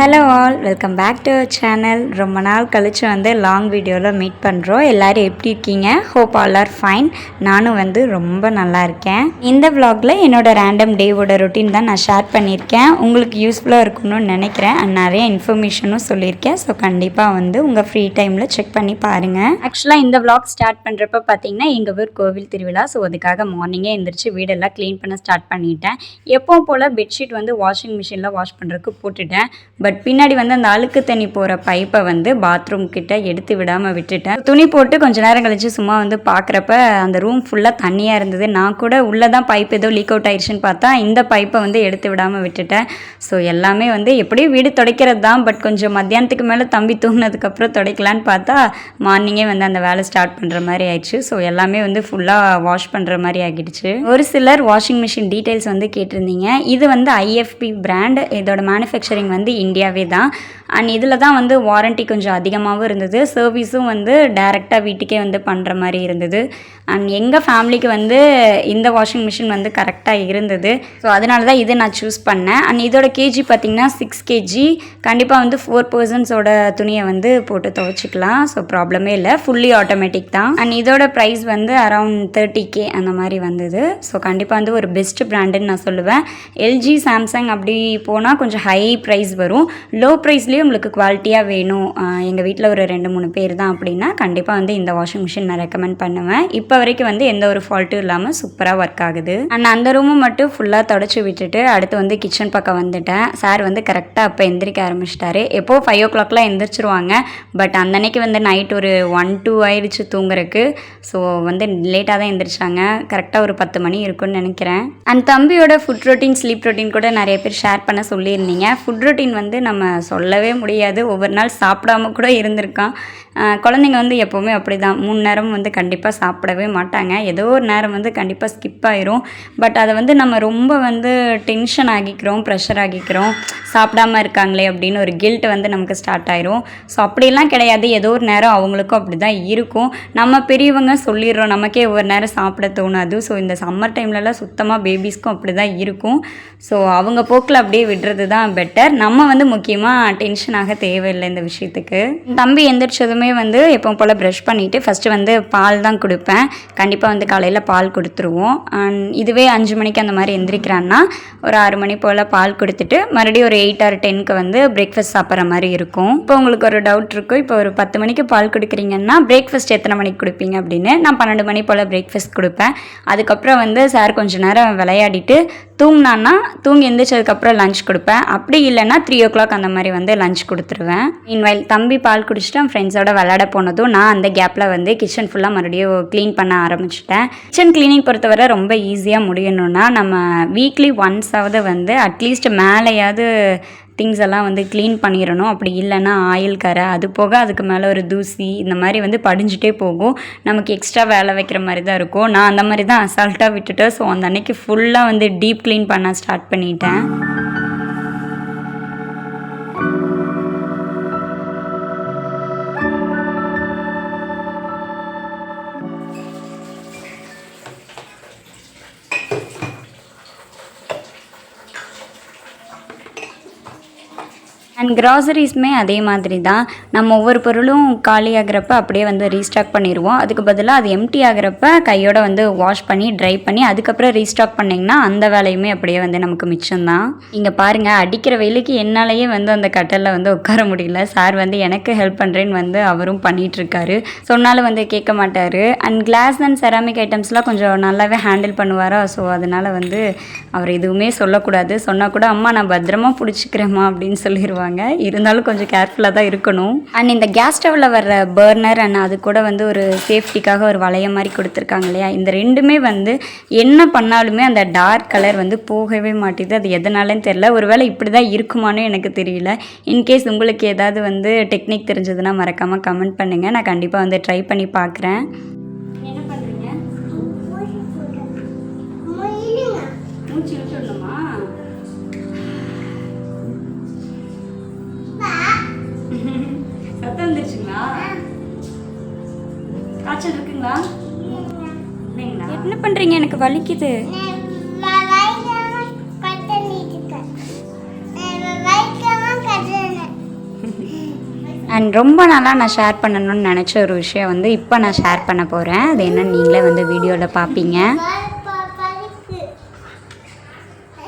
Hello all, welcome back to our channel. ரொம்ப நாள் கழித்து வந்து லாங் வீடியோவில் மீட் பண்ணுறோம். எல்லோரும் எப்படி இருக்கீங்க? Hope all are fine. நானும் வந்து ரொம்ப நல்லா இருக்கேன். இந்த vlogல என்னோட ரேண்டம் டேவோட ரொட்டீன் தான் நான் ஷேர் பண்ணியிருக்கேன். உங்களுக்கு யூஸ்ஃபுல்லாக இருக்கணும்னு நினைக்கிறேன். நிறைய இன்ஃபர்மேஷனும் சொல்லியிருக்கேன். ஸோ கண்டிப்பாக வந்து உங்கள் ஃப்ரீ டைமில் செக் பண்ணி பாருங்கள். ஆக்சுவலாக இந்த vlog ஸ்டார்ட் பண்ணுறப்ப பார்த்தீங்கன்னா எங்கள் ஊர் கோவில் திருவிழா. ஸோ அதுக்காக மார்னிங்கே எழுந்திரிச்சு வீடெல்லாம் க்ளீன் பண்ண ஸ்டார்ட் பண்ணிட்டேன். எப்பவும் போல் பெட்ஷீட் வந்து வாஷிங் மிஷினில் வாஷ் பண்ணுறதுக்கு போட்டுட்டேன். பட் பின்னாடி வந்து அந்த அழுக்கு தண்ணி போகிற பைப்பை வந்து பாத்ரூம் கிட்ட எடுத்து விடாமல் விட்டுட்டேன். துணி போட்டு கொஞ்ச நேரம் கழிச்சு சும்மா வந்து பார்க்குறப்ப அந்த ரூம் ஃபுல்லாக தண்ணியாக இருந்தது. நான் கூட உள்ளே தான் பைப் ஏதோ லீக் அவுட் ஆயிடுச்சுன்னு பார்த்தா இந்த பைப்பை வந்து எடுத்து விடாமல் விட்டுட்டேன். ஸோ எல்லாமே வந்து எப்படியும் வீடு துடைக்கிறது தான். பட் கொஞ்சம் மத்தியானத்துக்கு மேலே தம்பி தூங்கினதுக்கப்புறம் துடைக்கலான்னு பார்த்தா மார்னிங்கே வந்து அந்த வேலை ஸ்டார்ட் பண்ணுற மாதிரி ஆயிடுச்சு. ஸோ எல்லாமே வந்து ஃபுல்லாக வாஷ் பண்ணுற மாதிரி ஆகிடுச்சு. ஒரு சிலர் வாஷிங் மிஷின் டீட்டெயில்ஸ் வந்து கேட்டிருந்தீங்க. இது வந்து ஐஎஃப்பி பிராண்ட். இதோட மேனுஃபேக்சரிங் வந்து இந்தியாவே தான். அண்ட் இதில் தான் வந்து வாரண்ட்டி கொஞ்சம் அதிகமாகவும் இருந்தது. சர்வீஸும் வந்து டைரெக்டாக வீட்டுக்கே வந்து பண்ணுற மாதிரி இருந்தது. அண்ட் எங்கள் ஃபேமிலிக்கு வந்து இந்த வாஷிங் மிஷின் வந்து கரெக்டாக இருந்தது. ஸோ அதனால தான் இதை நான் சூஸ் பண்ணேன். அண்ட் இதோட கேஜி பார்த்திங்கன்னா 6 kg. கண்டிப்பாக வந்து 4 persons துணியை வந்து போட்டு துவைச்சிக்கலாம். ஸோ ப்ராப்ளமே இல்லை. ஃபுல்லி ஆட்டோமேட்டிக் தான். அண்ட் இதோட ப்ரைஸ் வந்து அரௌண்ட் 30K அந்த மாதிரி வந்தது. ஸோ கண்டிப்பாக வந்து ஒரு பெஸ்ட் பிராண்டுன்னு நான் சொல்லுவேன். எல்ஜி, சாம்சங் அப்படி போனால் கொஞ்சம் ஹை ப்ரைஸ் வரும். லோ ப்ரைஸ்லேயும் உங்களுக்கு குவாலிட்டியாக வேணும், எங்கள் வீட்டில் ஒரு 2-3 பேர் தான் அப்படின்னா கண்டிப்பாக வந்து இந்த வாஷிங் மிஷின் நான் ரெக்கமெண்ட் பண்ணுவேன். இப்போ வரைக்கும் வந்து எந்த ஒரு ஃபால்ட்டும் இல்லாமல் சூப்பராக ஒர்க் ஆகுது. அண்ட் அந்த ரூமை மட்டும் ஃபுல்லாக தொடச்சி விட்டுட்டு அடுத்து வந்து கிச்சன் பக்கம் வந்துட்டேன். சார் வந்து கரெக்டாக அப்போ எந்திரிக்க ஆரம்பிச்சிட்டாரு. எப்போது 5 o'clockலாம் எந்திரிச்சிருவாங்க. பட் அன்னைக்கு வந்து நைட் ஒரு 1-2 ஆயிடுச்சு தூங்குறதுக்கு. ஸோ வந்து லேட்டாக தான் எந்திரிச்சாங்க. கரெக்டாக ஒரு 10 மணி இருக்குன்னு நினைக்கிறேன். அண்ட் தம்பியோட ஃபுட் ரொட்டீன், ஸ்லீப் ரொட்டீன் கூட நிறைய பேர் ஷேர் பண்ண சொல்லியிருந்தீங்க. ஃபுட் ரொட்டீன் வந்து நம்ம சொல்லவே முடியாது. ஒவ்வொரு நாள் சாப்பிடாம கூட இருந்திருக்கான். குழந்தைங்க வந்து எப்போவுமே அப்படி தான். 3 நேரம் வந்து கண்டிப்பாக சாப்பிடவே மாட்டாங்க. ஏதோ ஒரு நேரம் வந்து கண்டிப்பாக ஸ்கிப் ஆயிரும். பட் அதை வந்து நம்ம ரொம்ப வந்து டென்ஷன் ஆகிக்கிறோம், ப்ரெஷர் ஆகிக்கிறோம். சாப்பிடாமல் இருக்காங்களே அப்படின்னு ஒரு கில்ட் வந்து நமக்கு ஸ்டார்ட் ஆயிரும். ஸோ அப்படிலாம் கிடையாது. ஏதோ ஒரு நேரம் அவங்களுக்கும் அப்படி தான் இருக்கும். நம்ம பெரியவங்க சொல்லிடுறோம், நமக்கே ஒவ்வொரு நேரம் சாப்பிட தோணாது. ஸோ இந்த சம்மர் டைம்லலாம் சுத்தமாக பேபிஸ்க்கும் அப்படி தான் இருக்கும். ஸோ அவங்க போக்கில் அப்படியே விடுறது தான் பெட்டர். நம்ம வந்து முக்கியமாக டென்ஷனாக தேவையில்லை இந்த விஷயத்துக்கு. தம்பி எந்திரிச்சதுமே வந்து எப்போ போல் ப்ரஷ் பண்ணிவிட்டு ஃபஸ்ட்டு வந்து பால் தான் கொடுப்பேன். கண்டிப்பாக வந்து காலையில் பால் கொடுத்துருவோம். இதுவே 5 மணிக்கு அந்த மாதிரி எந்திரிக்கிறான்னா ஒரு 6 மணி போல் பால் கொடுத்துட்டு மறுபடியும் ஒரு 8 or 10க்கு வந்து பிரேக்ஃபாஸ்ட் சாப்பிட்ற மாதிரி இருக்கும். இப்போ உங்களுக்கு ஒரு டவுட் இருக்கும், இப்போ ஒரு 10 மணிக்கு பால் கொடுக்குறீங்கன்னா பிரேக்ஃபாஸ்ட் எத்தனை மணிக்கு கொடுப்பீங்க அப்படின்னு. நான் 12 மணி போல் பிரேக்ஃபாஸ்ட் கொடுப்பேன். அதுக்கப்புறம் வந்து சார் கொஞ்சம் நேரம் விளையாடிட்டு தூங்கினான்னா தூங்கி எந்திரிச்சதுக்கப்புறம் லஞ்ச் கொடுப்பேன். அப்படி இல்லைன்னா 3 o'clock அந்த மாதிரி வந்து லஞ்ச் கொடுத்துருவேன். மீன்வைல் தம்பி பால் குடிச்சிட்டு ஃப்ரெண்ட்ஸோட விளையாட போனதும் நான் அந்த கேப்பில் வந்து கிச்சன் ஃபுல்லாக மறுபடியும் க்ளீன் பண்ண ஆரம்பிச்சிட்டேன். கிச்சன் க்ளீனிங் பொறுத்தவரை ரொம்ப ஈஸியாக முடியணும்னா நம்ம வீக்லி ஒன்ஸாவது வந்து அட்லீஸ்ட் மேலேயாவது திங்ஸ் எல்லாம் வந்து க்ளீன் பண்ணிடணும். அப்படி இல்லைன்னா ஆயில் கரை, அது போக அதுக்கு மேலே ஒரு தூசி இந்த மாதிரி வந்து படிஞ்சிட்டே போகும். நமக்கு எக்ஸ்ட்ரா வேலை வைக்கிற மாதிரி தான் இருக்கும். நான் அந்த மாதிரி தான் அசால்ட்டாக விட்டுட்டேன். ஸோ அந்த அன்னைக்கு ஃபுல்லாக வந்து டீப் க்ளீன் பண்ண ஸ்டார்ட் பண்ணிட்டேன். அண்ட் க்ராசரிஸுமே அதே மாதிரி தான். நம்ம ஒவ்வொரு பொருளும் காலி ஆகிறப்ப அப்படியே வந்து ரீஸ்டாக் பண்ணிடுவோம். அதுக்கு பதிலாக அது எம்டி ஆகிறப்ப கையோட வந்து வாஷ் பண்ணி ட்ரை பண்ணி அதுக்கப்புறம் ரீஸ்டாக் பண்ணிங்கன்னா அந்த வேலையுமே அப்படியே வந்து நமக்கு மிச்சம்தான். இங்கே பாருங்கள், அடிக்கிற வெயிலுக்கு என்னாலேயே வந்து அந்த கட்டலில் வந்து உட்கார முடியல. சார் வந்து எனக்கு ஹெல்ப் பண்ணுறேன்னு வந்து அவரும் பண்ணிகிட்ருக்காரு. சொன்னாலும் வந்து கேட்க மாட்டார். அண்ட் கிளாஸ் அண்ட் செராமிக் ஐட்டம்ஸ்லாம் கொஞ்சம் நல்லாவே ஹேண்டில் பண்ணுவாரா. ஸோ அதனால் வந்து அவர் எதுவுமே சொல்லக்கூடாது. சொன்னால் கூட அம்மா நான் பத்திரமா பிடிச்சிக்கிறேம்மா அப்படின்னு சொல்லிடுவாங்க. இருந்தாலும் கொஞ்சம் கேர்ஃபுல்லாக தான் இருக்கணும். அண்ட் இந்த கேஸ் ஸ்டவ்வில் வர்ற பர்னர் அண்ட் அது கூட வந்து ஒரு சேஃப்டிக்காக ஒரு வளைய மாதிரி கொடுத்துருக்காங்க இல்லையா. இந்த ரெண்டுமே வந்து என்ன பண்ணாலுமே அந்த டார்க் கலர் வந்து போகவே மாட்டேது. அது எதனாலன்னு தெரியல. ஒருவேளை இப்படி தான் இருக்குமான்னு எனக்கு தெரியல. இன்கேஸ் உங்களுக்கு ஏதாவது வந்து டெக்னிக் தெரிஞ்சதுன்னா மறக்காமல் கமெண்ட் பண்ணுங்கள். நான் கண்டிப்பாக வந்து ட்ரை பண்ணி பார்க்குறேன். என்ன பண்ணுறீங்க? மூச்சு விட்டுடணுமா? சத்தம் வந்துருச்சுங்களா? காய்ச்சல் இருக்குங்களா? என்ன பண்றீங்க? எனக்கு வலிக்குது. அண்ட் ரொம்ப நாளாக நான் ஷேர் பண்ணணும்னு நினச்ச ஒரு விஷயம் வந்து இப்போ நான் ஷேர் பண்ண போகிறேன். அது என்னன்னு நீங்களே வந்து வீடியோவில் பார்ப்பீங்க.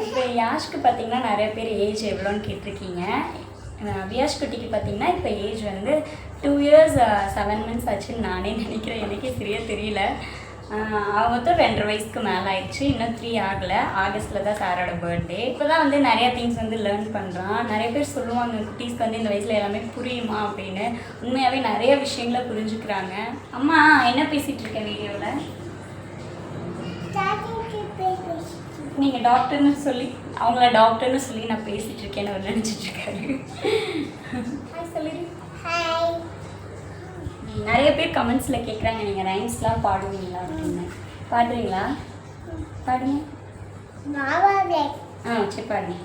இப்போ யாஷ்க்கு பார்த்தீங்கன்னா நிறைய பேர் ஏஜ் எவ்வளோன்னு கேட்டிருக்கீங்க. வியாஷ் குட்டிக்கு பார்த்தீங்கன்னா இப்போ ஏஜ் வந்து 2 years 7 months ஆச்சுன்னு நானே நினைக்கிறேன். எனக்கே சரியாக தெரியல. மொத்தம் 2.5 வயசுக்கு மேலே ஆயிடுச்சு. இன்னும் 3 ஆகலை. ஆகஸ்ட்டில் தான் சாரோட பர்த்டே. இப்போ தான் வந்து நிறையா திங்ஸ் வந்து லேர்ன் பண்ணுறான். நிறைய பேர் சொல்லுவாங்க குட்டீஸ்க்கு வந்து இந்த வயசில் எல்லாமே புரியுமா அப்படின்னு. உண்மையாகவே நிறைய விஷயங்களை புரிஞ்சுக்கிறாங்க. அம்மா என்ன பேசிகிட்டு இருக்கேன் வீடியோவில்? நீங்கள் டாக்டர்னு சொல்லி அவங்கள டாக்டர்னு சொல்லி நான் பேசிகிட்டு இருக்கேன்னு அவர் நினச்சிட்ருக்காரு. சொல்லிடு. நிறைய பேர் கமெண்ட்ஸில் கேட்குறாங்க நீங்கள் ரைம்ஸ்லாம் பாடுவீங்களா அப்படின்னு. பாடுறீங்களா? பாடுங்க. சரி பாடுங்க.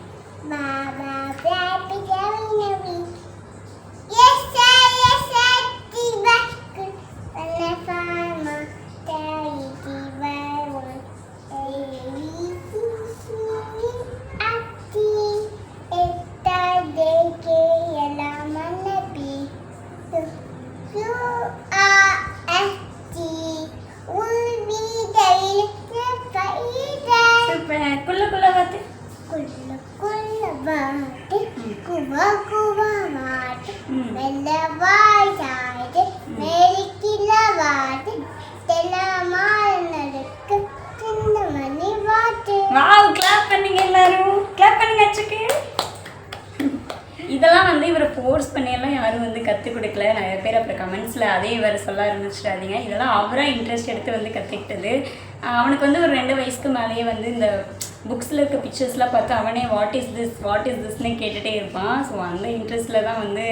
இதெல்லாம் வந்து இவரை ஃபோர்ஸ் பண்ணியெல்லாம் யாரும் வந்து கற்றுக் கொடுக்கல. நிறைய பேர் அப்புறம் கமெண்ட்ஸில் அதே இவரை சொல்ல ஆரம்பிச்சிடாதீங்க. இதெல்லாம் அவராக இன்ட்ரெஸ்ட் எடுத்து வந்து கற்றுக்கிட்டது. அவனுக்கு வந்து ஒரு 2 வயசுக்கு மேலேயே வந்து இந்த புக்ஸில் இருக்க பிக்சர்ஸ்லாம் பார்த்து அவனே வாட் இஸ் திஸ்னே கேட்டுகிட்டே இருப்பான். ஸோ அந்த இன்ட்ரெஸ்ட்டில் தான் வந்து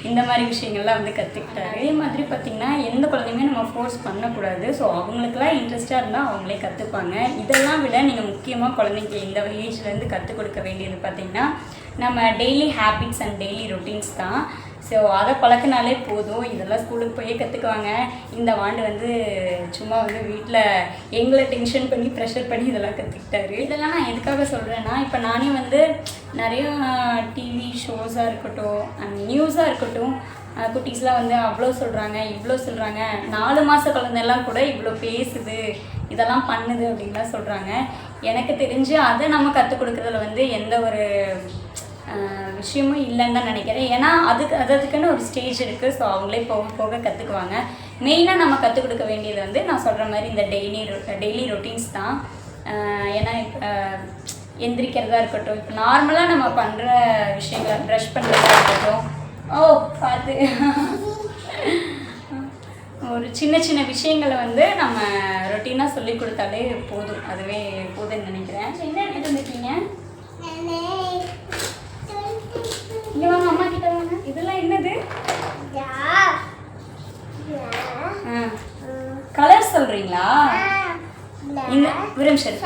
இந்த மாதிரி விஷயங்கள்லாம் வந்து கற்றுக்கிட்டாரு. அதே மாதிரி பார்த்திங்கன்னா எந்த குழந்தையுமே நம்ம ஃபோர்ஸ் பண்ணக்கூடாது. ஸோ அவங்களுக்குலாம் இன்ட்ரெஸ்ட்டாக இருந்தால் அவங்களே கற்றுப்பாங்க. இதெல்லாம் விட நீங்கள் முக்கியமாக குழந்தைங்க இந்த ஏஜ்லேருந்து கற்றுக் கொடுக்க வேண்டியது பார்த்திங்கன்னா நம்ம daily habits and daily routines தான். ஸோ அதை பழக்கினாலே போதும். இதெல்லாம் ஸ்கூலுக்கு போய் கற்றுக்குவாங்க. இந்த ஆண்டு வந்து சும்மா வந்து வீட்டில் எங்களை டென்ஷன் பண்ணி ப்ரெஷர் பண்ணி இதெல்லாம் கற்றுக்கிட்டாரு. இதெல்லாம் நான் எதுக்காக சொல்கிறேன்னா, இப்போ நானே வந்து நிறையா டிவி ஷோஸாக இருக்கட்டும் அண்ட் நியூஸாக இருக்கட்டும், குட்டீஸ்லாம் வந்து அவ்வளோ சொல்கிறாங்க இவ்வளோ சொல்கிறாங்க, 4 மாத குழந்தைலாம் கூட இவ்வளோ பேசுது இதெல்லாம் பண்ணுது அப்படின்லாம் சொல்கிறாங்க. எனக்கு தெரிஞ்சு அதை நம்ம கற்றுக் கொடுக்குறதுல வந்து எந்த ஒரு விஷயமும் இல்லைன்னு தான் நினைக்கிறேன். ஏன்னா அதுக்குன்னு ஒரு ஸ்டேஜ் இருக்குது. ஸோ அவங்களே போக போக கற்றுக்குவாங்க. மெயினாக நம்ம கற்றுக் கொடுக்க வேண்டியது வந்து நான் சொல்கிற மாதிரி இந்த டெய்லி ரொட்டீன்ஸ் தான். ஏன்னா இப்போ எந்திரிக்கிறதா இருக்கட்டும், இப்போ நார்மலாக நம்ம பண்ணுற விஷயங்கள் ப்ரஷ் பண்ணுறதா இருக்கட்டும், பார்த்து ஒரு சின்ன சின்ன விஷயங்களை வந்து நம்ம ரொட்டீனாக சொல்லி கொடுத்தாலே போதும். அதுவே போதும்னு நினைக்கிறேன். என்ன எடுத்துகிட்டு வந்துருக்கீங்க? இங்கே வாங்க, அம்மா கிட்ட வாங்க. இதெல்லாம் என்னது? கலர் சொல்கிறீங்களா? இந்த ஒரு நிமிஷம்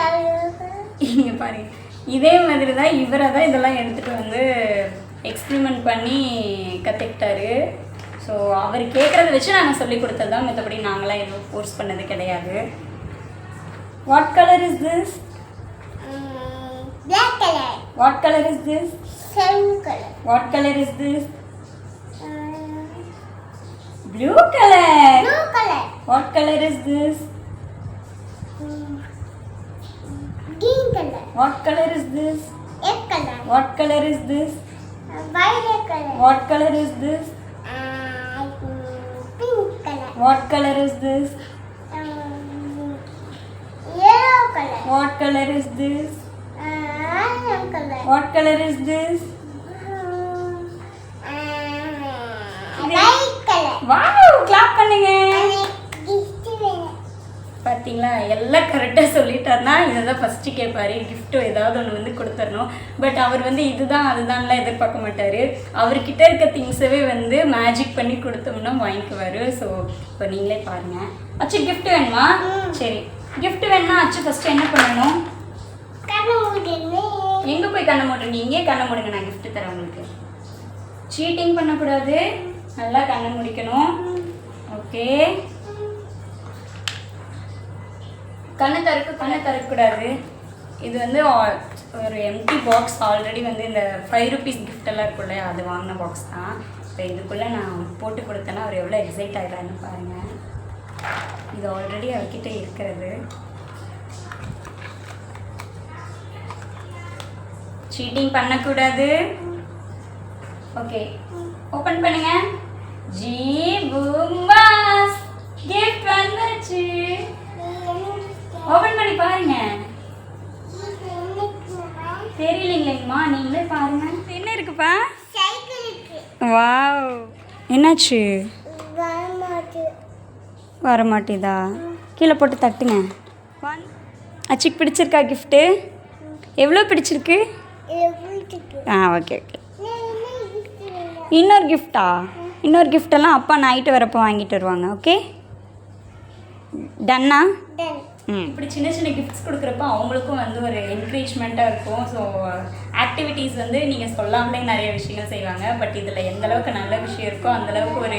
இங்கே பாருங்க. இதே மாதிரி தான் இவரை தான் இதெல்லாம் எடுத்துகிட்டு வந்து எக்ஸ்பிரிமெண்ட் பண்ணி கற்றுக்கிட்டாரு. ஸோ அவர் கேட்குறத வச்சு நாங்கள் சொல்லி கொடுத்தது தான். மற்றபடி நாங்களாம் எதுவும் ஃபோர்ஸ் பண்ணது கிடையாது. What colour is this? Black color. What color is this? Same color. What color is this? Blue color. Blue color. What color is this? Green color. What color is this? Red color. What color is this? Violet color. What color is this? Pink color. What color is this? Yellow color. What color is this? Iron color. What color is this? White color. Wow! Clap பண்ணுங்க. பார்த்தீங்களா, எல்லாம் கரெக்டாக சொல்லிட்டாருன்னா இதை தான் first கேட்பார். Gift ஏதாவது ஒன்று வந்து கொடுத்துடணும். பட் அவர் வந்து இதுதான் அதுதான்லாம் எதிர்பார்க்க மாட்டார். அவர்கிட்ட இருக்க திங்ஸவே வந்து மேஜிக் பண்ணி கொடுத்தோம்னா வாங்கிக்குவார். ஸோ இப்போ நீங்களே பாருங்கள். அச்சு கிஃப்ட் வேணுமா? சரி, கிஃப்ட் வேணும்னா அச்சு ஃபஸ்ட்டு என்ன பண்ணணும்? எங்கே போய் கண்ணை மூடுறீங்க? இங்கே கண்ணை மூடுங்க, நான் கிஃப்ட் தரேன் உங்களுக்கு. சீட்டிங் பண்ணக்கூடாது, நல்லா கண்ணை முடிக்கணும். ஓகே, கண்ணை திறக்கக்கூடாது. இது வந்து ஒரு எம்டி பாக்ஸ். ஆல்ரெடி வந்து இந்த 5 rupees கிஃப்டெல்லாம் இருக்குல்ல, அது வாங்கின பாக்ஸ் தான். இப்போ இதுக்குள்ளே நான் போட்டு கொடுத்தேன்னா அவர் எவ்வளோ எக்ஸைட் ஆகிறாருன்னு பாருங்கள். இது ஆல்ரெடி அவர்கிட்ட இருக்கிறது. சீட்டிங் பண்ணக்கூடாது. ஓகே, ஓப்பன் பண்ணுங்க. ஜி பூமாஸ் கிஃப்ட் வந்துருச்சு. ஓப்பன் பண்ணி பாருங்க. தெரியலீங்களேம்மா, நீங்களே பாருங்க. என்ன இருக்குப்பா? வாவ், என்னாச்சு? வர மாட்டேதா? கீழே போட்டு தட்டுங்க. அச்சிக்கு பிடிச்சிருக்கா கிஃப்ட்டு? எவ்வளோ பிடிச்சிருக்கு? Okay okay. இன்னொரு கிஃப்டா? இன்னொரு கிஃப்டெல்லாம் அப்பா நைட்டு வரப்போ வாங்கிட்டு வருவாங்க. ஓகே, டன்னா? இப்படி சின்ன சின்ன கிஃப்ட்ஸ் கொடுக்குறப்ப அவங்களுக்கும் வந்து ஒரு என்கரேஜ்மெண்ட்டாக இருக்கும். ஸோ ஆக்டிவிட்டீஸ் வந்து நீங்கள் சொல்லாமலே நிறைய விஷயங்கள் செய்வாங்க. பட் இதில் எந்த அளவுக்கு நல்ல விஷயம் இருக்கோ அந்தளவுக்கு ஒரு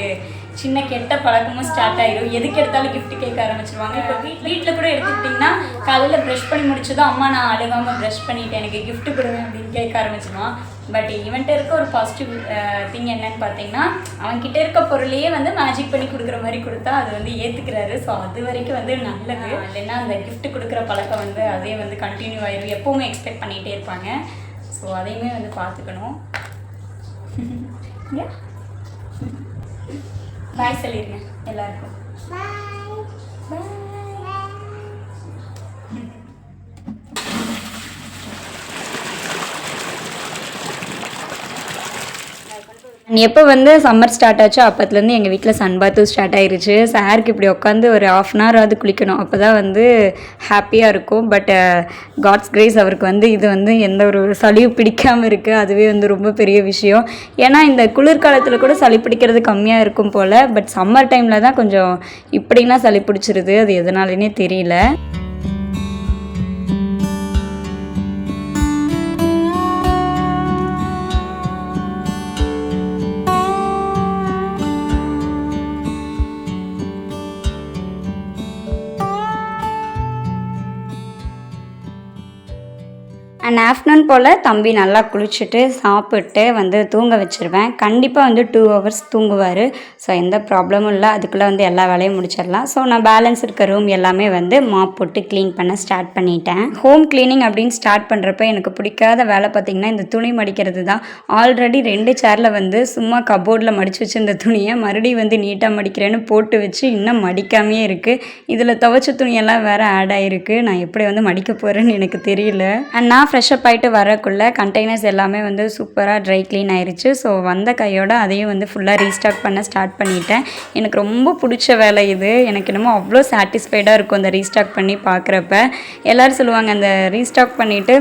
சின்ன கெட்ட பழக்கமும் ஸ்டார்ட் ஆயிடும். எதுக்கு எடுத்தாலும் கிஃப்ட் கேட்க ஆரம்பிச்சிருவாங்க. இப்போ வீட்டில் கூட எடுத்துக்கிட்டிங்கன்னா காலையில் ப்ரஷ் பண்ணி முடிச்சதும் அம்மா நான் அழுகாமல் ப்ரஷ் பண்ணிவிட்டேன், எனக்கு கிஃப்ட் கொடுங்க அப்படின்னு கேட்க ஆரம்பிச்சிடுவான். பட் இவன்ட்ட இருக்க ஒரு பாசிட்டிவ் திங் என்னன்னு பார்த்தீங்கன்னா, அவன்கிட்ட இருக்க பொருளையே வந்து மேஜிக் பண்ணி கொடுக்குற மாதிரி கொடுத்தா அது வந்து ஏற்றுக்கிறாரு. ஸோ அது வரைக்கும் வந்து நல்லது. இல்லைன்னா அந்த கிஃப்ட் கொடுக்குற பழக்கம் வந்து அதே வந்து கண்டினியூ ஆயிடும். எப்போவுமே எக்ஸ்பெக்ட் பண்ணிகிட்டே இருப்பாங்க. ஸோ அதையுமே வந்து பார்த்துக்கணும். பாய் சொல்லிடுங்க எல்லாருக்கும். எப்போ வந்து சம்மர் ஸ்டார்ட் ஆச்சோ அப்போத்துலேருந்து எங்கள் வீட்டில் சன் பாத்தும் ஸ்டார்ட் ஆயிருச்சு. சாருக்கு இப்படி உட்காந்து ஒரு 1/2 hour ஆகுது குளிக்கணும். அப்போ தான் வந்து ஹாப்பியாக இருக்கும். பட் காட்ஸ் கிரேஸ் அவருக்கு வந்து இது வந்து எந்த ஒரு சளியும் பிடிக்காமல் இருக்குது. அதுவே வந்து ரொம்ப பெரிய விஷயம். ஏன்னா இந்த குளிர்காலத்தில் கூட சளி பிடிக்கிறது கம்மியாக இருக்கும் போல். பட் சம்மர் டைமில் தான் கொஞ்சம் இப்படின்னா சளி பிடிச்சிருது. அது எதனாலனே தெரியல. அண்ட் ஆஃப்டர்நூன் போல் தம்பி நல்லா குளிச்சுட்டு சாப்பிட்டு வந்து தூங்க வச்சுருவேன். கண்டிப்பாக வந்து 2 hours தூங்குவார். ஸோ எந்த ப்ராப்ளமும் இல்லை. அதுக்குள்ளே வந்து எல்லா வேலையும் முடிச்சிடலாம். ஸோ நான் பேலன்ஸ் இருக்க ரூம் எல்லாமே வந்து மாப் போட்டு க்ளீன் பண்ண ஸ்டார்ட் பண்ணிட்டேன். ஹோம் க்ளீனிங் அப்படின்னு ஸ்டார்ட் பண்ணுறப்ப எனக்கு பிடிக்காத வேலை பார்த்திங்கன்னா இந்த துணி மடிக்கிறது தான். ஆல்ரெடி 2 சேரில் வந்து சும்மா கபோர்டில் மடித்து வச்சு இந்த துணியை மறுபடியும் வந்து நீட்டாக மடிக்கிறேன்னு போட்டு வச்சு இன்னும் மடிக்காமையே இருக்குது. இதில் துவைச்ச துணியெல்லாம் வேறு ஆட் ஆகிருக்கு. நான் எப்படி வந்து மடிக்க போகிறேன்னு எனக்கு தெரியல. அண்ட் நான் ஃப்ரெஷ்அப் ஆகிட்டு வரக்குள்ளே கண்டெய்னர்ஸ் எல்லாமே வந்து சூப்பராக ட்ரை க்ளீன் ஆயிடுச்சு. ஸோ வந்த கையோட அதையும் வந்து ஃபுல்லாக ரீஸ்டாக் பண்ண ஸ்டார்ட் பண்ணிட்டேன். எனக்கு ரொம்ப பிடிச்ச வேலை இது. எனக்கு என்னமோ அவ்வளோ சாட்டிஸ்ஃபைடாக இருக்கும் அந்த ரீஸ்டாக் பண்ணி பார்க்குறப்ப. எல்லோரும் சொல்லுவாங்க அந்த ரீஸ்டாக் பண்ணிவிட்டு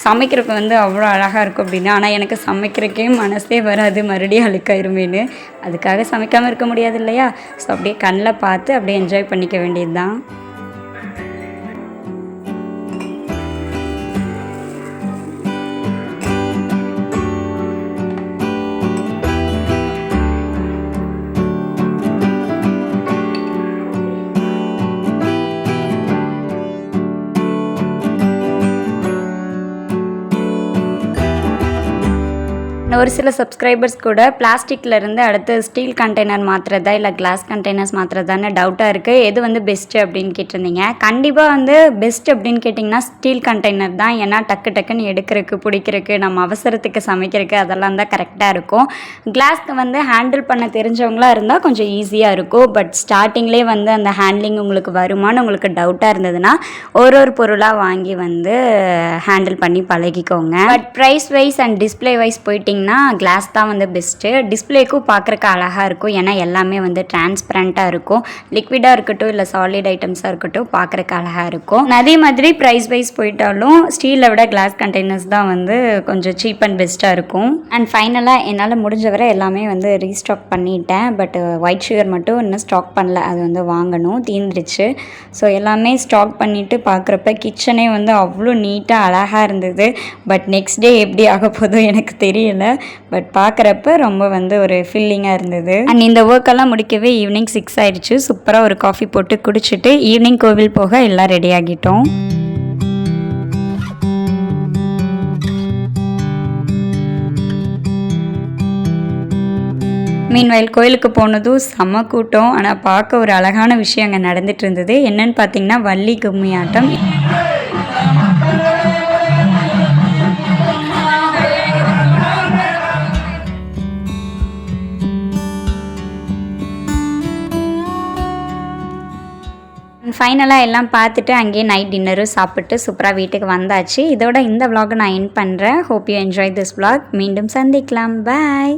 சமைக்கிறப்ப வந்து அவ்வளோ அழகாக இருக்கும் அப்படின்னு. ஆனால் எனக்கு சமைக்கிறக்கே மனசே வராது, மறுபடியும் அழுக்காயிருமேனு. அதுக்காக சமைக்காமல் இருக்க முடியாது இல்லையா? ஸோ அப்படியே கண்ணில் பார்த்து அப்படியே என்ஜாய் பண்ணிக்க வேண்டியது தான். ஒரு சில சப்ஸ்கிரைபர்ஸ் கூட பிளாஸ்டிக்லேருந்து அடுத்து ஸ்டீல் கண்டெய்னர் மாற்றுறதா இல்லை கிளாஸ் கண்டெய்னர்ஸ் மாற்றுறதான்னு டவுட்டாக இருக்குது. எது வந்து பெஸ்ட்டு அப்படின்னு கேட்டிருந்தீங்க. கண்டிப்பாக வந்து பெஸ்ட் அப்படின்னு கேட்டிங்கன்னா ஸ்டீல் கண்டெய்னர் தான். ஏன்னா டக்கு டக்குன்னு எடுக்கிறதுக்கு பிடிக்கிறதுக்கு நம்ம அவசரத்துக்கு சமைக்கிறதுக்கு அதெல்லாம் தான் கரெக்டாக இருக்கும். கிளாஸ்க்கு வந்து ஹேண்டில் பண்ண தெரிஞ்சவங்களாக இருந்தால் கொஞ்சம் ஈஸியாக இருக்கும். பட் ஸ்டார்டிங்லேயே வந்து அந்த ஹேண்ட்லிங் உங்களுக்கு வருமானு உங்களுக்கு டவுட்டாக இருந்ததுன்னா ஒரு பொருளாக வாங்கி வந்து ஹேண்டில் பண்ணி பழகிக்கோங்க. But price wise and display wise போயிட்டிங்கன்னா கிளாஸ் தான் வந்து பெஸ்ட்டு. டிஸ்பிளேக்கும் பார்க்குறக்கு அழகாக இருக்கும். ஏன்னா எல்லாமே வந்து டிரான்ஸ்பரண்ட்டாக இருக்கும். லிக்விடாக இருக்கட்டும் இல்லை சாலிட் ஐட்டம்ஸாக இருக்கட்டும் பார்க்குறக்கு அழகாக இருக்கும். அதே மாதிரி ப்ரைஸ் வைஸ் போயிட்டாலும் ஸ்டீலை விட கிளாஸ் கண்டெய்னர்ஸ் தான் வந்து கொஞ்சம் சீப் அண்ட் பெஸ்ட்டாக இருக்கும். அண்ட் ஃபைனலாக என்னால் முடிஞ்ச வரை எல்லாமே வந்து ரீஸ்டாக் பண்ணிட்டேன். பட் ஒயிட் சுகர் மட்டும் இன்னும் ஸ்டாக் பண்ணல. அது வந்து வாங்கணும், தீந்துருச்சு. ஸோ எல்லாமே ஸ்டாக் பண்ணிவிட்டு பார்க்குறப்ப கிச்சனே வந்து அவ்வளோ நீட்டாக அழகாக இருந்தது. பட் நெக்ஸ்ட் டே எப்படி ஆக போதோ எனக்கு தெரியல. பட் பார்க்குறப்ப ரொம்ப வந்து ஒரு ஃபீலிங்காக இருந்தது. அண்ட் இந்த ஒர்க்கெல்லாம் முடிக்கவே ஈவினிங் 6 ஆயிடுச்சு. சூப்பராக ஒரு காஃபி போட்டு குடிச்சிட்டு ஈவினிங் கோவில் போக எல்லாம் ரெடி ஆகிட்டோம். மீன்வயல் கோயிலுக்கு போனதும் செம்ம கூட்டம். ஆனால் பார்க்க ஒரு அழகான விஷயம் அங்கே நடந்துட்டு இருந்தது. என்னன்னு பார்த்தீங்கன்னா வள்ளி கும்மி ஆட்டம். ஃபைனலாக எல்லாம் பார்த்துட்டு அங்கேயே நைட் டின்னரும் சாப்பிட்டு சூப்பராக வீட்டுக்கு வந்தாச்சு. இதோட இந்த vlog நான் எண்ட் பண்ணுறேன். Hope you enjoy this vlog. மீண்டும் சந்திக்கலாம். பாய்.